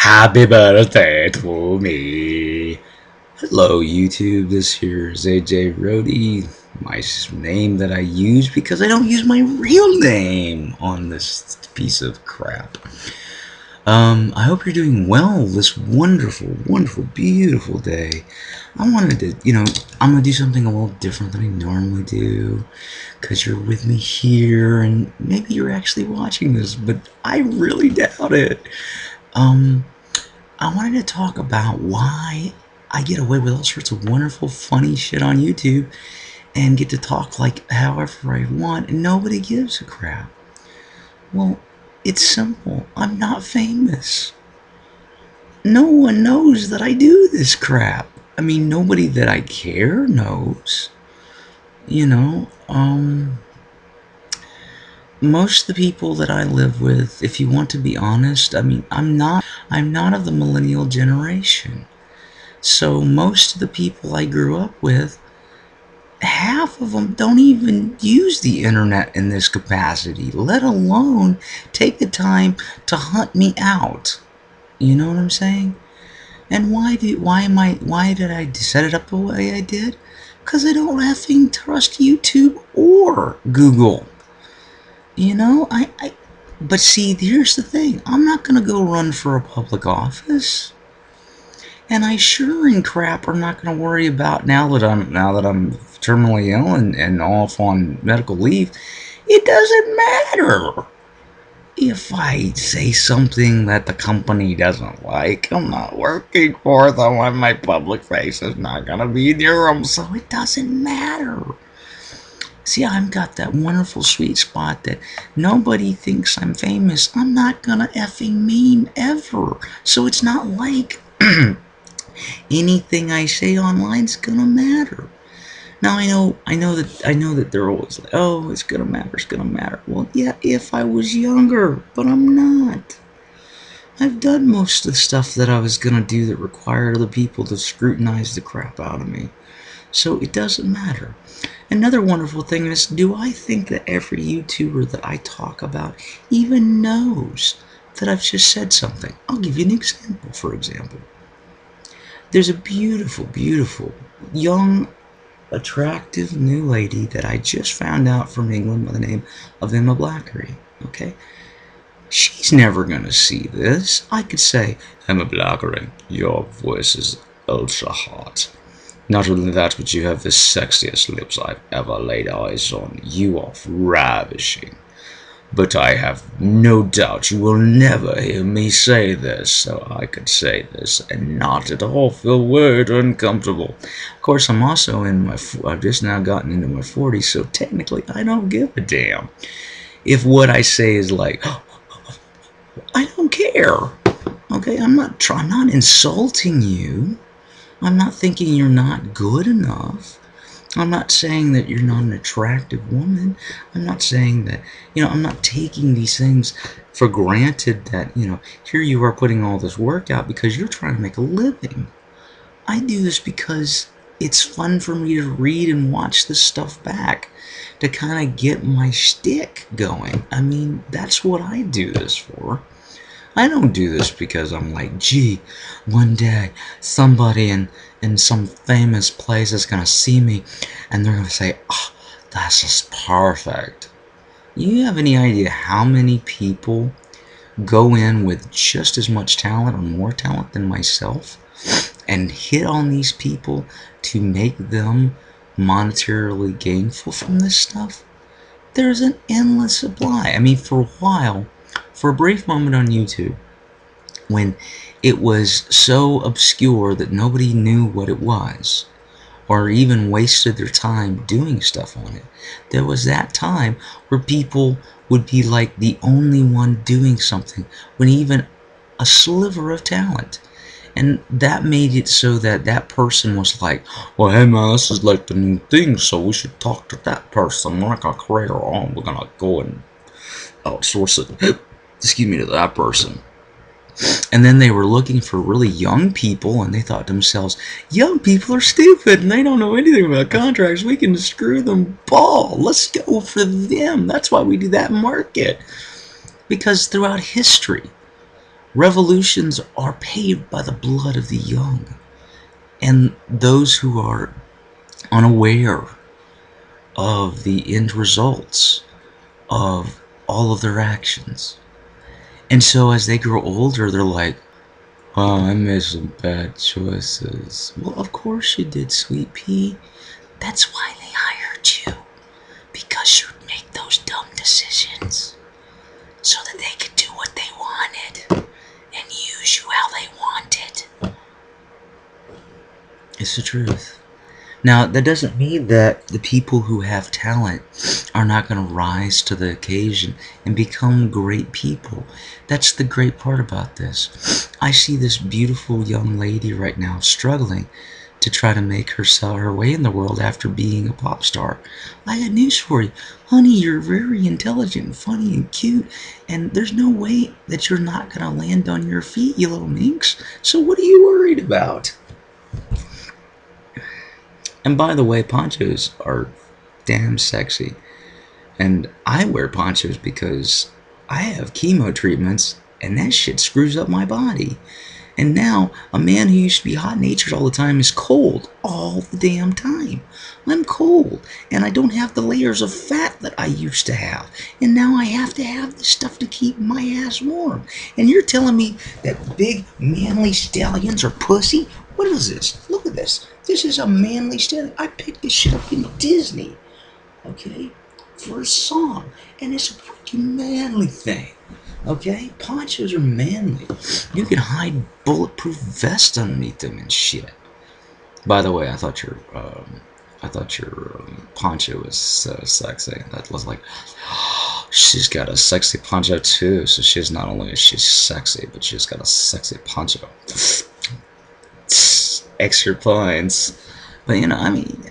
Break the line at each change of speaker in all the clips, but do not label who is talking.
Happy birthday to me. Hello, YouTube. This here is AJ Rody, my name that I use because I don't use my real name on this piece of crap. I hope you're doing well this wonderful, wonderful, beautiful day. I wanted to, I'm going to do something a little different than I normally do because you're with me here and maybe you're actually watching this, but I really doubt it. I wanted to talk about why I get away with all sorts of wonderful, funny shit on YouTube and get to talk like however I want and nobody gives a crap. Well, it's simple. I'm not famous. No one knows that I do this crap. I mean, nobody that I care knows. Most of the people that I live with, if you want to be honest, I mean, I'm not of the millennial generation. So most of the people I grew up with, half of them don't even use the internet in this capacity, let alone take the time to hunt me out. You know what I'm saying? And why did I set it up the way I did? Because I don't effing trust YouTube or Google. But see, here's the thing. I'm not going to go run for a public office. And I sure in crap are not going to worry about now that I'm terminally ill and off on medical leave. It doesn't matter if I say something that the company doesn't like. I'm not working for them and my public face is not going to be near them, so it doesn't matter. See, I've got that wonderful sweet spot that nobody thinks I'm famous. I'm not gonna effing mean ever. So it's not like anything I say online's gonna matter. Now I know that they're always like, oh, it's gonna matter. Well, yeah, if I was younger, but I'm not. I've done most of the stuff that I was gonna do that required other people to scrutinize the crap out of me. So it doesn't matter. Another wonderful thing is, do I think that every YouTuber that I talk about even knows that I've just said something? I'll give you an example, for example. There's a beautiful, beautiful, young, attractive new lady that I just found out from England by the name of Emma Blackery, okay? She's never gonna see this. I could say, Emma Blackery, your voice is ultra hot. Not only that, but you have the sexiest lips I've ever laid eyes on. You are ravishing. But I have no doubt you will never hear me say this, so I could say this and not at all feel weird or uncomfortable. Of course, I'm also I've just now gotten into my 40s, so technically I don't give a damn. If what I say is like, I don't care. Okay, I'm not insulting you. I'm not thinking you're not good enough. I'm not saying that you're not an attractive woman. I'm not saying that, I'm not taking these things for granted that, here you are putting all this work out because you're trying to make a living. I do this because it's fun for me to read and watch this stuff back to kind of get my shtick going. I mean, that's what I do this for. I don't do this because I'm like, gee, one day somebody in some famous place is going to see me and they're going to say, oh, that's just perfect. You have any idea how many people go in with just as much talent or more talent than myself and hit on these people to make them monetarily gainful from this stuff? There's an endless supply. I mean, for a while, for a brief moment on YouTube, when it was so obscure that nobody knew what it was, or even wasted their time doing stuff on it, there was that time where people would be like the only one doing something when even a sliver of talent. And that made it so that that person was like, well, hey man, this is like the new thing, so we should talk to that person. We're not going to create our own. We're going to go and outsource it, excuse me, to that person. And then they were looking for really young people, and they thought to themselves, young people are stupid, and they don't know anything about contracts. We can screw them ball. Let's go for them. That's why we do that market. Because throughout history, Revolutions are paved by the blood of the young and those who are unaware of the end results of all of their actions. And so as they grow older, they're like, oh, I made some bad choices. Well, of course you did, sweet pea. That's why they hired you. Because you'd make those dumb decisions. So that they could do what they wanted. And use you how they wanted. It's the truth. Now, that doesn't mean that the people who have talent are not going to rise to the occasion and become great people. That's the great part about this. I see this beautiful young lady right now struggling to try to make her way in the world after being a pop star. I got news for you. Honey, you're very intelligent and funny and cute, and there's no way that you're not going to land on your feet, you little minx. So what are you worried about? And by the way, ponchos are damn sexy. And I wear ponchos because I have chemo treatments and that shit screws up my body. And now, a man who used to be hot-natured all the time is cold all the damn time. I'm cold, and I don't have the layers of fat that I used to have. And now I have to have this stuff to keep my ass warm. And you're telling me that big, manly stallions are pussy? What is this? Look at this. This is a manly stallion. I picked this shit up in Disney, okay, for a song. And it's a freaking manly thing. Okay? Ponchos are manly. You can hide bulletproof vests underneath them and shit. By the way, I thought your poncho was so sexy. That was like, she's got a sexy poncho too. So she's not only is she sexy, but she's got a sexy poncho. Extra points. But you know, I mean,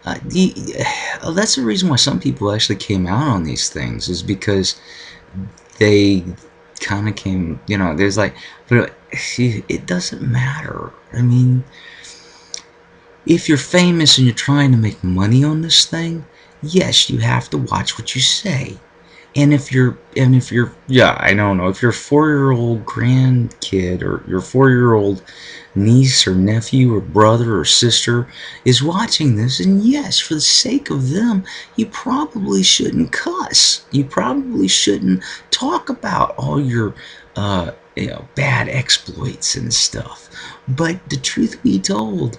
that's the reason why some people actually came out on these things, is because they kind of came, you know, there's like, but it doesn't matter. I mean, if you're famous and you're trying to make money on this thing, yes, you have to watch what you say. And if you're, yeah, I don't know, if your 4-year-old grandkid or your 4-year-old niece or nephew or brother or sister is watching this, and yes, for the sake of them, you probably shouldn't cuss. You probably shouldn't talk about all your, bad exploits and stuff. But the truth be told,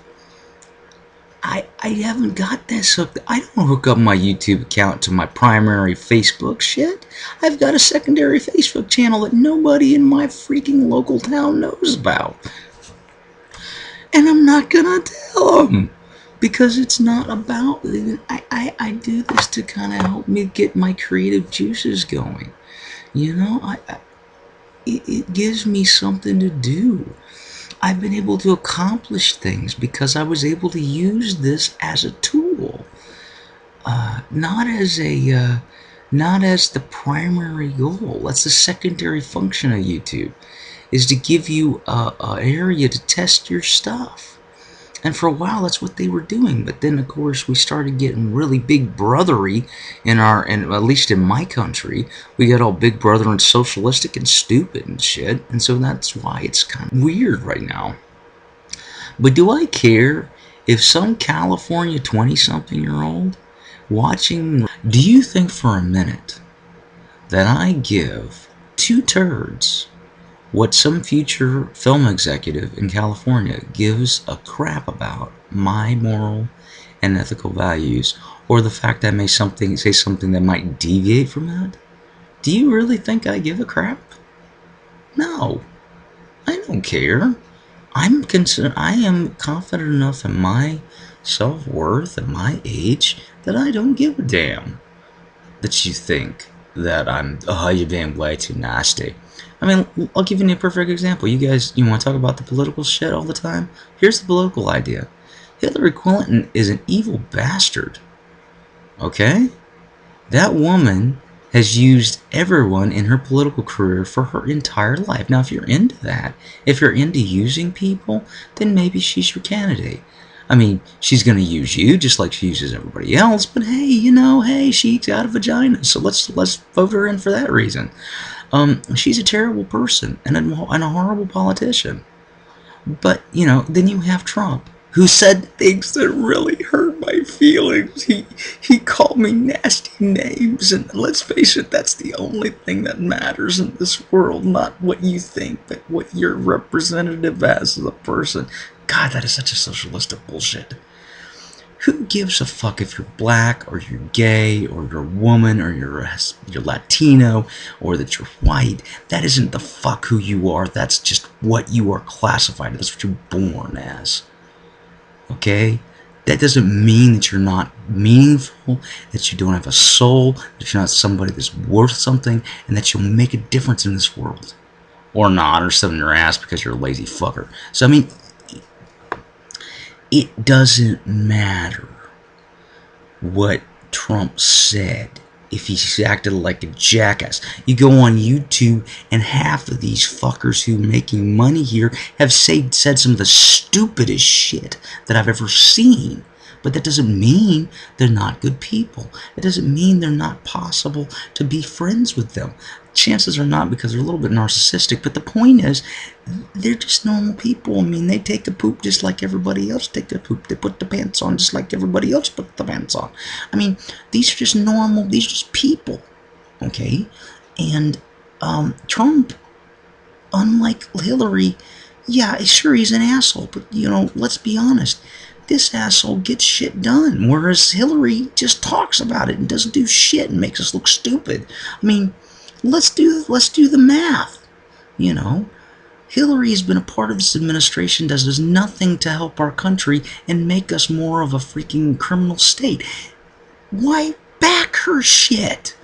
I haven't got this hooked. I don't hook up my YouTube account to my primary Facebook shit. I've got a secondary Facebook channel that nobody in my freaking local town knows about. And I'm not gonna tell them. Because it's not about... I do this to kind of help me get my creative juices going. You know, it gives me something to do. I've been able to accomplish things because I was able to use this as a tool, not as the primary goal. That's the secondary function of YouTube, is to give you a area to test your stuff. And for a while, that's what they were doing. But then, of course, we started getting really big brothery and at least in my country, we got all big brother and socialistic and stupid and shit. And so that's why it's kind of weird right now. But do I care if some California 20-something-year-old watching... Do you think for a minute that I give two turds what some future film executive in California gives a crap about my moral and ethical values, or the fact that I may say something that might deviate from that? Do you really think I give a crap? No, I don't care. I am confident enough in my self-worth at my age that I don't give a damn that you think that you're being way too nasty. I mean, I'll give you a perfect example. You guys, you want to talk about the political shit all the time? Here's the political idea. Hillary Clinton is an evil bastard. Okay? That woman has used everyone in her political career for her entire life. Now, if you're into that, if you're into using people, then maybe she's your candidate. I mean, she's going to use you just like she uses everybody else, but hey, she got a vagina, so let's vote her in for that reason. She's a terrible person and a horrible politician. But, then you have Trump, who said things that really hurt my feelings. He called me nasty names, and let's face it, that's the only thing that matters in this world, not what you think, but what your representative as a person. God, that is such a socialistic bullshit. Who gives a fuck if you're black or you're gay or you're a woman or you're Latino or that you're white? That isn't the fuck who you are. That's just what you are classified as. That's what you're born as. Okay? That doesn't mean that you're not meaningful, that you don't have a soul, that you're not somebody that's worth something, and that you'll make a difference in this world. Or not, or sit on your ass because you're a lazy fucker. So, I mean, it doesn't matter what Trump said if he's acted like a jackass. You go on YouTube and half of these fuckers who are making money here have said some of the stupidest shit that I've ever seen. But that doesn't mean they're not good people. It doesn't mean they're not possible to be friends with them. Chances are not, because they're a little bit narcissistic, but the point is, they're just normal people. I mean, they take a poop just like everybody else take a poop. They put the pants on just like everybody else put the pants on. I mean, these are just normal, these are just people, okay? And Trump, unlike Hillary, yeah, sure, he's an asshole, but, let's be honest. This asshole gets shit done, whereas Hillary just talks about it and doesn't do shit and makes us look stupid. I mean, let's do the math. Hillary's been a part of this administration that does nothing to help our country and make us more of a freaking criminal state. Why back her shit?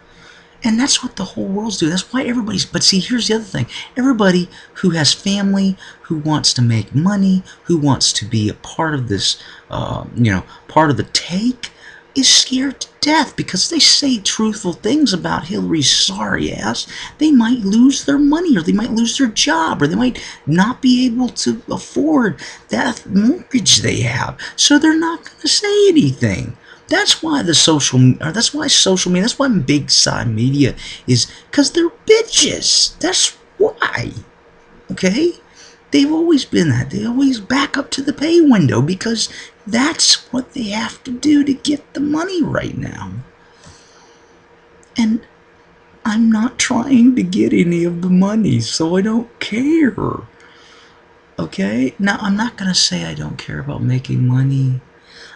And that's what the whole world's doing. That's why everybody's... But see, here's the other thing. Everybody who has family, who wants to make money, who wants to be a part of this, part of the take, is scared to death because they say truthful things about Hillary's sorry ass. They might lose their money, or they might lose their job, or they might not be able to afford that mortgage they have. So they're not going to say anything. That's why social media, that's why big side media is, because they're bitches. That's why. Okay? They've always been that. They always back up to the pay window because that's what they have to do to get the money right now. And I'm not trying to get any of the money, so I don't care. Okay? Now, I'm not going to say I don't care about making money.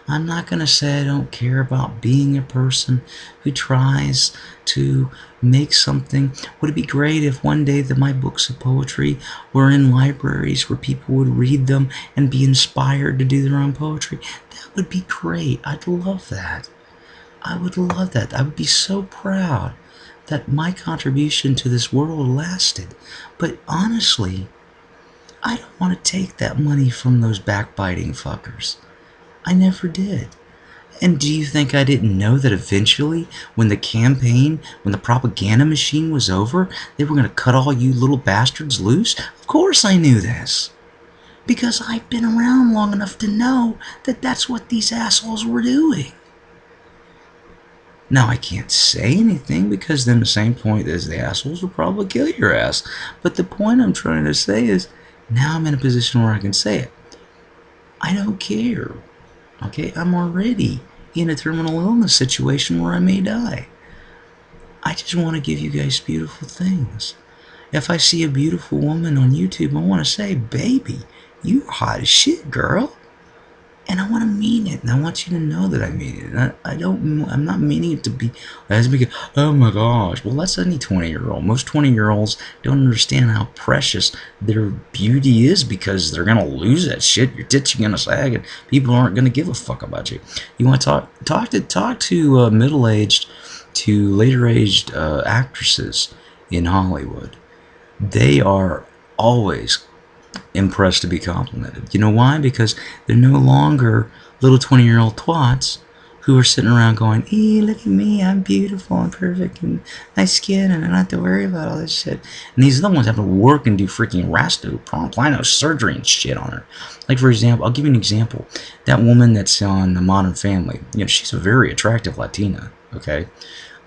I'm not going to say I don't care about being a person who tries to make something. Would it be great if one day that my books of poetry were in libraries where people would read them and be inspired to do their own poetry? That would be great. I'd love that. I would love that. I would be so proud that my contribution to this world lasted. But honestly, I don't want to take that money from those backbiting fuckers. I never did. And do you think I didn't know that eventually, when the propaganda machine was over, they were going to cut all you little bastards loose? Of course I knew this. Because I've been around long enough to know that that's what these assholes were doing. Now, I can't say anything because then the same point is the assholes will probably kill your ass. But the point I'm trying to say is, now I'm in a position where I can say it. I don't care. Okay, I'm already in a terminal illness situation where I may die. I just want to give you guys beautiful things. If I see a beautiful woman on YouTube, I want to say, baby, you're hot as shit, girl. And I want to mean it, and I want you to know that I mean it. And I'm not meaning it to be, oh my gosh. Well, that's any 20-year-old. Most 20-year-olds don't understand how precious their beauty is because they're going to lose that shit. Your tits are going to sag, and people aren't going to give a fuck about you. You want to talk to middle-aged to later-aged actresses in Hollywood. They are always impressed to be complimented. You know why? Because they're no longer little 20-year-old twats who are sitting around going, look at me, I'm beautiful, I'm perfect, and nice skin, and I don't have to worry about all this shit. And these are the ones having to work and do freaking plano surgery and shit on her. Like, for example, I'll give you an example. That woman that's on The Modern Family, she's a very attractive Latina, okay?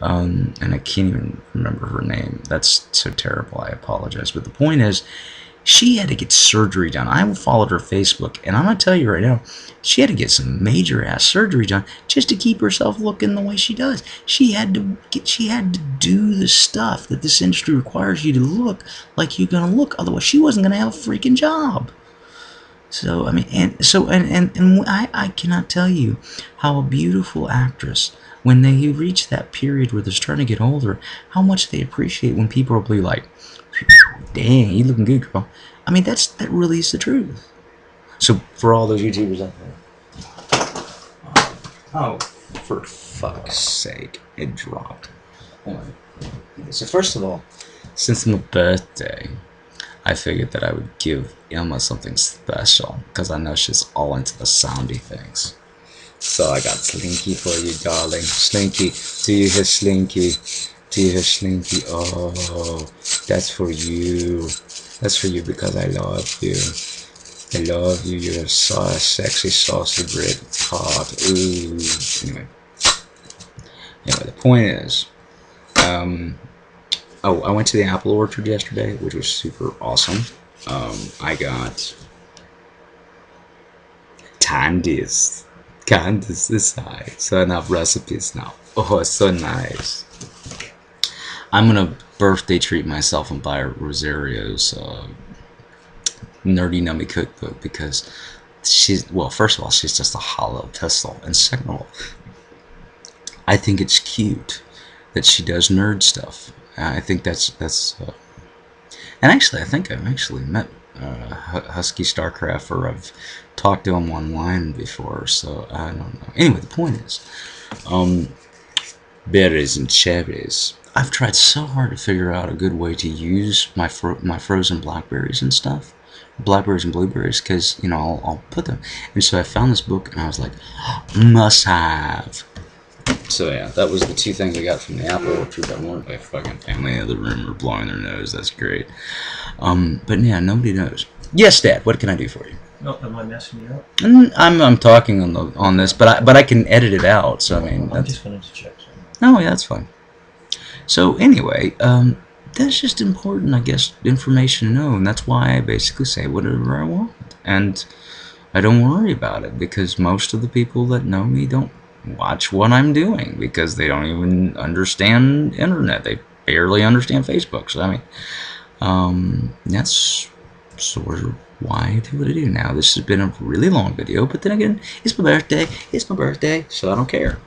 And I can't even remember her name. That's so terrible. I apologize. But the point is, she had to get surgery done. I followed her Facebook, and I'm gonna tell you right now, she had to get some major ass surgery done just to keep herself looking the way she does. She had to do the stuff that this industry requires you to look like you're gonna look. Otherwise, she wasn't gonna have a freaking job. So I mean, and I cannot tell you how a beautiful actress, when they reach that period where they're starting to get older, how much they appreciate when people are like, "Dang, you looking good, girl." I mean, that really is the truth. So for all those YouTubers out there, oh, for fuck's sake, it dropped. Anyway, so first of all, since my birthday, I figured that I would give Emma something special because I know she's all into the soundy things. So I got Slinky for you, darling. Slinky, do you hear Slinky? Do you hear Slinky? Oh, that's for you. That's for you because I love you. I love you. You're so sexy, saucy bread tart. Ooh. Anyway, the point is, oh, I went to the apple orchard yesterday, which was super awesome. I got candies this high. So enough recipes now. Oh, it's so nice. I'm gonna birthday treat myself and buy Rosario's nerdy nummy cookbook because she's, well, first of all, she's just a hollow pistol, and second of all, I think it's cute that she does nerd stuff. I think that's and actually, I think I've actually met Husky Starcraft, or I've talked to him online before, so I don't know. Anyway, the point is, berries and cherries. I've tried so hard to figure out a good way to use my frozen blackberries and stuff, blackberries and blueberries, because I'll put them. And so I found this book, and I was like, must have. So yeah, that was the two things I got from the apple orchard that weren't my fucking family in the room or blowing their nose. That's great. But yeah, nobody knows. Yes, Dad. What can I do for you?
No, am I messing you up?
I'm talking on this, but I can edit it out. So I mean,
I'm just going to check something.
Oh yeah, that's fine. So anyway, that's just important, I guess, information to know, and that's why I basically say whatever I want, and I don't worry about it because most of the people that know me don't watch what I'm doing because they don't even understand internet. They barely understand Facebook. So I mean, that's sort of why I do what I do now. This has been a really long video, but then again, it's my birthday. It's my birthday, so I don't care.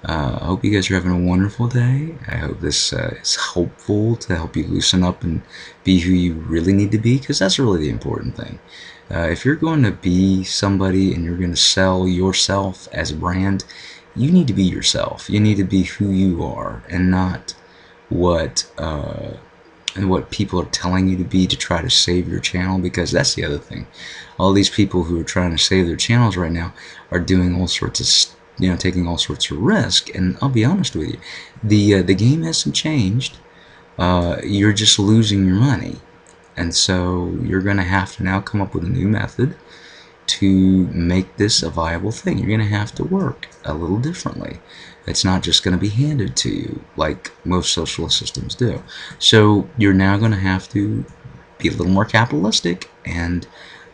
I hope you guys are having a wonderful day. I hope this is helpful to help you loosen up and be who you really need to be, because that's really the important thing. If you're going to be somebody and you're going to sell yourself as a brand, you need to be yourself. You need to be who you are and not what people are telling you to be to try to save your channel, because that's the other thing. All these people who are trying to save their channels right now are doing all sorts of taking all sorts of risk, and I'll be honest with you, the game hasn't changed. You're just losing your money, and so you're going to have to now come up with a new method to make this a viable thing. You're going to have to work a little differently. It's not just going to be handed to you like most socialist systems do. So you're now going to have to be a little more capitalistic, and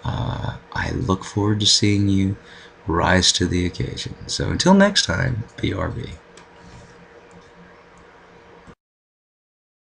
I look forward to seeing you rise to the occasion. So until next time, BRB.